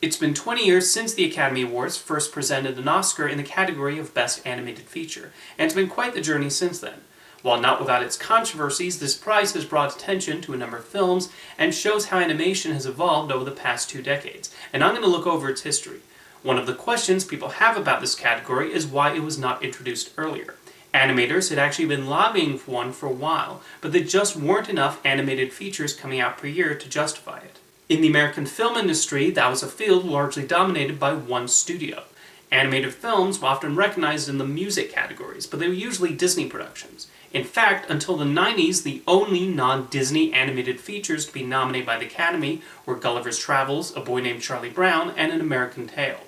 It's been 20 years since the Academy Awards first presented an Oscar in the category of Best Animated Feature, and it's been quite the journey since then. While not without its controversies, this prize has brought attention to a number of films and shows how animation has evolved over the past 2 decades, and I'm going to look over its history. One of the questions people have about this category is why it was not introduced earlier. Animators had actually been lobbying for one for a while, but there just weren't enough animated features coming out per year to justify it. In the American film industry, that was a field largely dominated by one studio. Animated films were often recognized in the music categories, but they were usually Disney productions. In fact, until the 90s, the only non-Disney animated features to be nominated by the Academy were Gulliver's Travels, A Boy Named Charlie Brown, and An American Tail.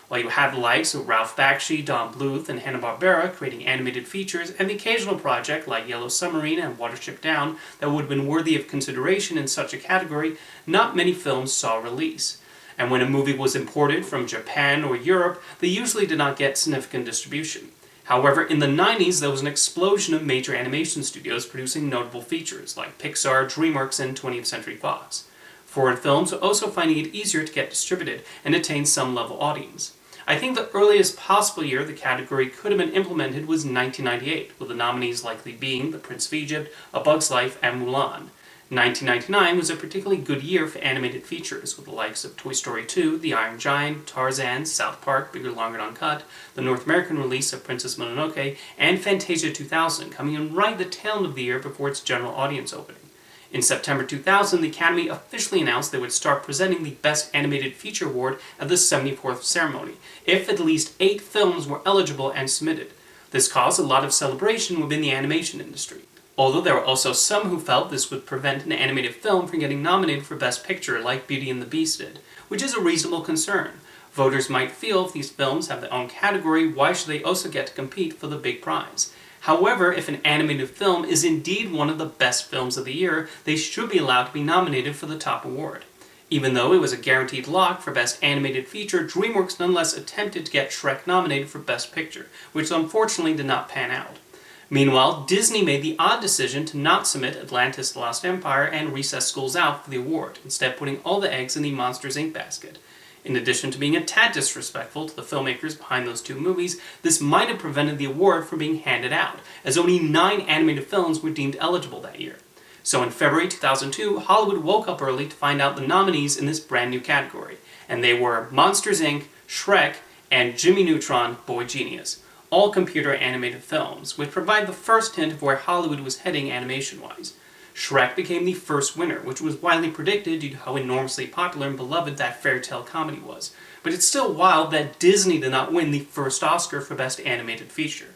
While you had the likes of Ralph Bakshi, Don Bluth, and Hanna-Barbera creating animated features, and the occasional project like Yellow Submarine and Watership Down that would have been worthy of consideration in such a category, not many films saw release. And when a movie was imported from Japan or Europe, they usually did not get significant distribution. However, in the 90s, there was an explosion of major animation studios producing notable features, like Pixar, DreamWorks, and 20th Century Fox. Foreign films were also finding it easier to get distributed and attain some level audience. I think the earliest possible year the category could have been implemented was 1998, with the nominees likely being The Prince of Egypt, A Bug's Life, and Mulan. 1999 was a particularly good year for animated features, with the likes of Toy Story 2, The Iron Giant, Tarzan, South Park, Bigger, Longer, and Uncut, the North American release of Princess Mononoke, and Fantasia 2000 coming in right at the tail end of the year before its general audience opening. In September 2000, the Academy officially announced they would start presenting the Best Animated Feature Award at the 74th ceremony, if at least 8 films were eligible and submitted. This caused a lot of celebration within the animation industry. Although there were also some who felt this would prevent an animated film from getting nominated for Best Picture like Beauty and the Beast did, which is a reasonable concern. Voters might feel if these films have their own category, why should they also get to compete for the big prize? However, if an animated film is indeed one of the best films of the year, they should be allowed to be nominated for the top award. Even though it was a guaranteed lock for Best Animated Feature, DreamWorks nonetheless attempted to get Shrek nominated for Best Picture, which unfortunately did not pan out. Meanwhile, Disney made the odd decision to not submit Atlantis: The Lost Empire and Recess Schools Out for the award, instead putting all the eggs in the Monsters, Inc. basket. In addition to being a tad disrespectful to the filmmakers behind those 2 movies, this might have prevented the award from being handed out, as only 9 animated films were deemed eligible that year. So in February 2002, Hollywood woke up early to find out the nominees in this brand new category, and they were Monsters, Inc., Shrek, and Jimmy Neutron, Boy Genius, all computer animated films, which provide the first hint of where Hollywood was heading animation-wise. Shrek became the first winner, which was widely predicted due to how enormously popular and beloved that fairy tale comedy was. But it's still wild that Disney did not win the first Oscar for Best Animated Feature.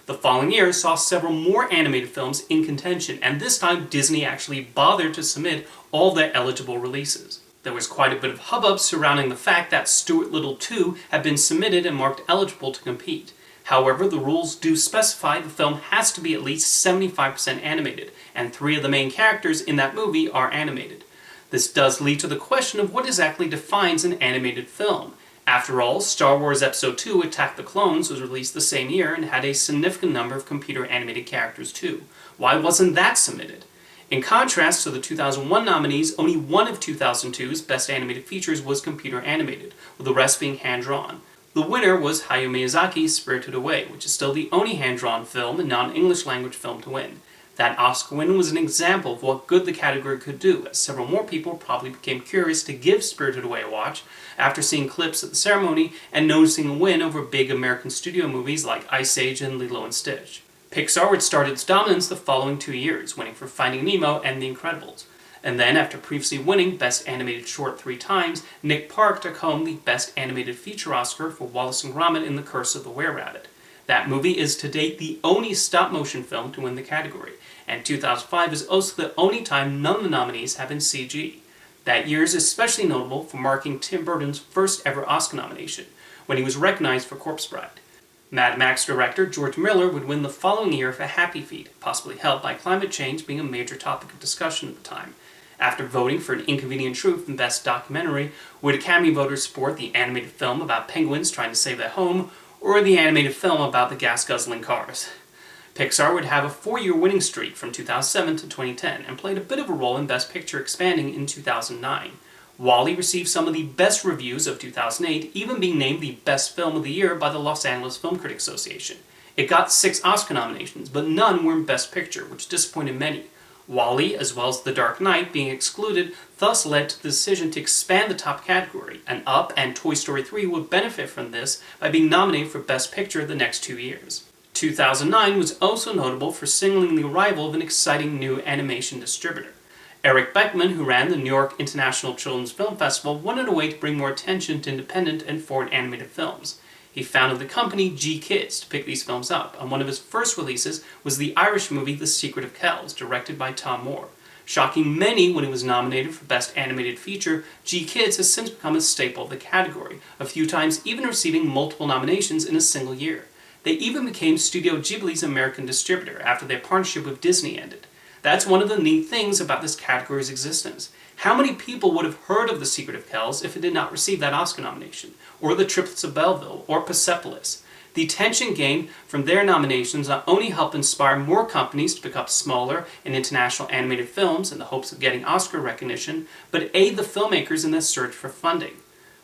The following year saw several more animated films in contention, and this time Disney actually bothered to submit all their eligible releases. There was quite a bit of hubbub surrounding the fact that Stuart Little 2 had been submitted and marked eligible to compete. However, the rules do specify the film has to be at least 75% animated, and 3 of the main characters in that movie are animated. This does lead to the question of what exactly defines an animated film. After all, Star Wars Episode 2 Attack the Clones was released the same year and had a significant number of computer animated characters too. Why wasn't that submitted? In contrast to the 2001 nominees, only one of 2002's Best Animated Features was computer animated, with the rest being hand-drawn. The winner was Hayao Miyazaki's Spirited Away, which is still the only hand-drawn film and non-English language film to win. That Oscar win was an example of what good the category could do, as several more people probably became curious to give Spirited Away a watch after seeing clips at the ceremony and noticing a win over big American studio movies like Ice Age and Lilo and Stitch. Pixar would start its dominance the following 2 years, winning for Finding Nemo and The Incredibles. And then, after previously winning Best Animated Short 3 times, Nick Park took home the Best Animated Feature Oscar for Wallace and Gromit in The Curse of the Were-Rabbit. That movie is to date the only stop-motion film to win the category, and 2005 is also the only time none of the nominees have been CG. That year is especially notable for marking Tim Burton's first ever Oscar nomination, when he was recognized for Corpse Bride. Mad Max director George Miller would win the following year for Happy Feet, possibly helped by climate change being a major topic of discussion at the time. After voting for An Inconvenient Truth in Best Documentary, would Academy voters support the animated film about penguins trying to save their home, or the animated film about the gas-guzzling cars? Pixar would have a 4-year winning streak from 2007 to 2010, and played a bit of a role in Best Picture expanding in 2009. WALL-E received some of the best reviews of 2008, even being named the best film of the year by the Los Angeles Film Critics Association. It got 6 Oscar nominations, but none were in Best Picture, which disappointed many. WALL-E, as well as The Dark Knight, being excluded, thus led to the decision to expand the top category, and Up and Toy Story 3 would benefit from this by being nominated for Best Picture the next 2 years. 2009 was also notable for signaling the arrival of an exciting new animation distributor. Eric Beckman, who ran the New York International Children's Film Festival, wanted a way to bring more attention to independent and foreign animated films. He founded the company G-Kids to pick these films up, and one of his first releases was the Irish movie The Secret of Kells, directed by Tom Moore. Shocking many when it was nominated for Best Animated Feature, G-Kids has since become a staple of the category, a few times even receiving multiple nominations in a single year. They even became Studio Ghibli's American distributor after their partnership with Disney ended. That's one of the neat things about this category's existence. How many people would have heard of The Secret of Kells if it did not receive that Oscar nomination? Or The Triplets of Belleville? Or Persepolis? The attention gained from their nominations not only helped inspire more companies to pick up smaller and international animated films in the hopes of getting Oscar recognition, but aid the filmmakers in their search for funding.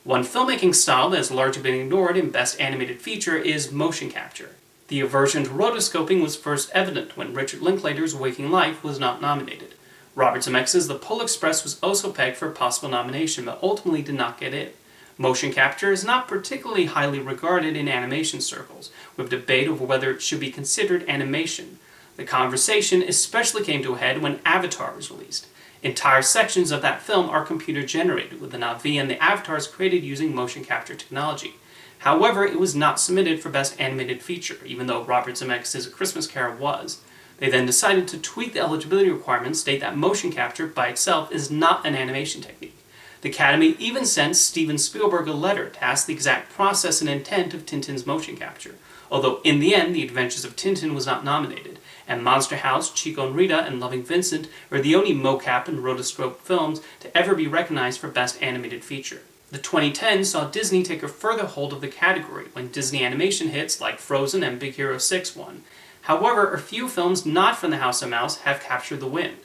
One filmmaking style that has largely been ignored in Best Animated Feature is motion capture. The aversion to rotoscoping was first evident when Richard Linklater's Waking Life was not nominated. Robert Zemeckis' The Polar Express was also pegged for a possible nomination, but ultimately did not get in. Motion capture is not particularly highly regarded in animation circles, with debate over whether it should be considered animation. The conversation especially came to a head when Avatar was released. Entire sections of that film are computer-generated, with the Na'vi and the avatars created using motion capture technology. However, it was not submitted for Best Animated Feature, even though Robert Zemeckis' A Christmas Carol was. They then decided to tweak the eligibility requirements, state that motion capture by itself is not an animation technique. The Academy even sent Steven Spielberg a letter to ask the exact process and intent of Tintin's motion capture, although in the end The Adventures of Tintin was not nominated, and Monster House, Chico and Rita, and Loving Vincent are the only mocap and rotoscope films to ever be recognized for Best Animated Feature. The 2010s saw Disney take a further hold of the category when Disney animation hits like Frozen and Big Hero 6 won. However, a few films not from the House of Mouse have captured the win.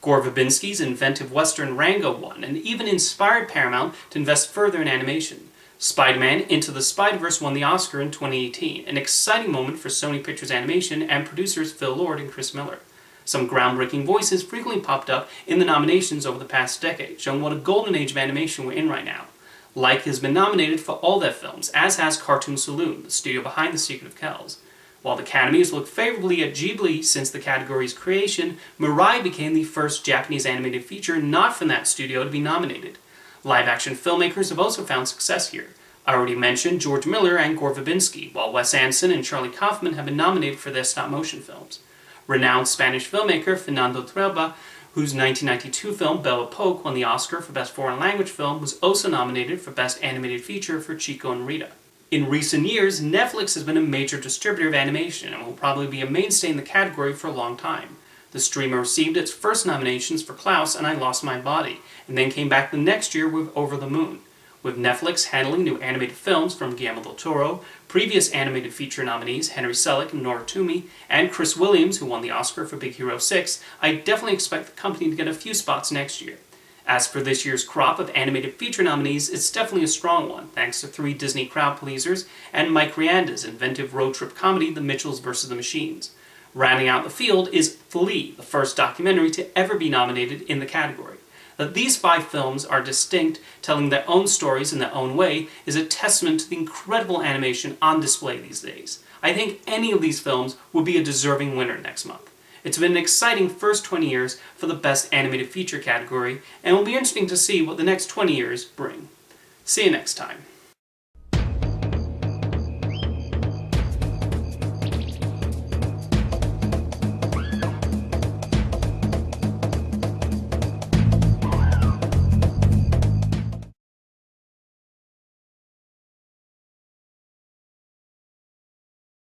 Gore Verbinski's inventive Western Rango won, and even inspired Paramount to invest further in animation. Spider-Man Into the Spider-Verse won the Oscar in 2018, an exciting moment for Sony Pictures Animation and producers Phil Lord and Chris Miller. Some groundbreaking voices frequently popped up in the nominations over the past decade, showing what a golden age of animation we're in right now. Like has been nominated for all their films, as has Cartoon Saloon, the studio behind The Secret of Kells. While the Academy has looked favorably at Ghibli since the category's creation, Mirai became the first Japanese animated feature not from that studio to be nominated. Live-action filmmakers have also found success here. I already mentioned George Miller and Gore Verbinski, while Wes Anderson and Charlie Kaufman have been nominated for their stop-motion films. Renowned Spanish filmmaker Fernando Trueba, whose 1992 film Belle Époque won the Oscar for Best Foreign Language Film, was also nominated for Best Animated Feature for Chico and Rita. In recent years, Netflix has been a major distributor of animation and will probably be a mainstay in the category for a long time. The streamer received its first nominations for Klaus and I Lost My Body, and then came back the next year with Over the Moon. With Netflix handling new animated films from Guillermo del Toro, previous animated feature nominees Henry Selick and Nora Twomey, and Chris Williams, who won the Oscar for Big Hero 6, I definitely expect the company to get a few spots next year. As for this year's crop of animated feature nominees, it's definitely a strong one, thanks to 3 Disney crowd pleasers and Mike Rianda's inventive road trip comedy The Mitchells vs. the Machines. Rounding out the field is Flea, the first documentary to ever be nominated in the category. That these 5 films are distinct, telling their own stories in their own way, is a testament to the incredible animation on display these days. I think any of these films will be a deserving winner next month. It's been an exciting first 20 years for the Best Animated Feature category, and it will be interesting to see what the next 20 years bring. See you next time.